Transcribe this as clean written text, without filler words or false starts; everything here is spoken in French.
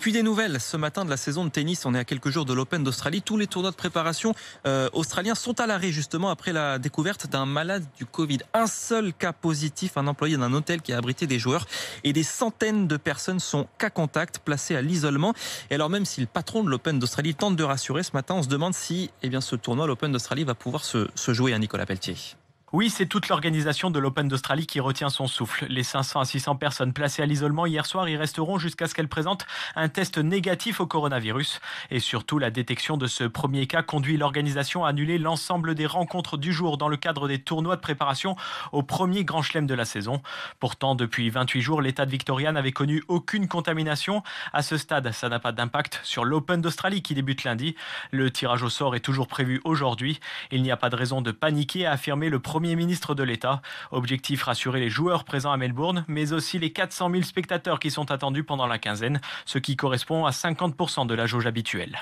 puis des nouvelles ce matin de la saison de tennis. On est à quelques jours de l'Open d'Australie. Tous les tournois de préparation australiens sont à l'arrêt justement après la découverte d'un malade du Covid. Un seul cas positif, un employé d'un hôtel qui a abrité des joueurs, et des centaines de personnes sont cas contact, placées à l'isolement. Et alors même si le patron de l'Open d'Australie tente de rassurer ce matin, on se demande si ce tournoi, l'Open d'Australie, va pouvoir se jouer à Nicolas Pelletier. Oui, c'est toute l'organisation de l'Open d'Australie qui retient son souffle. Les 500 à 600 personnes placées à l'isolement hier soir y resteront jusqu'à ce qu'elles présentent un test négatif au coronavirus. Et surtout, la détection de ce premier cas conduit l'organisation à annuler l'ensemble des rencontres du jour dans le cadre des tournois de préparation au premier grand chelem de la saison. Pourtant, depuis 28 jours, l'État de Victoria n'avait connu aucune contamination. À ce stade, ça n'a pas d'impact sur l'Open d'Australie qui débute lundi. Le tirage au sort est toujours prévu aujourd'hui. Il n'y a pas de raison de paniquer, a affirmé le Premier ministre de l'État. Objectif, rassurer les joueurs présents à Melbourne, mais aussi les 400 000 spectateurs qui sont attendus pendant la quinzaine, ce qui correspond à 50% de la jauge habituelle.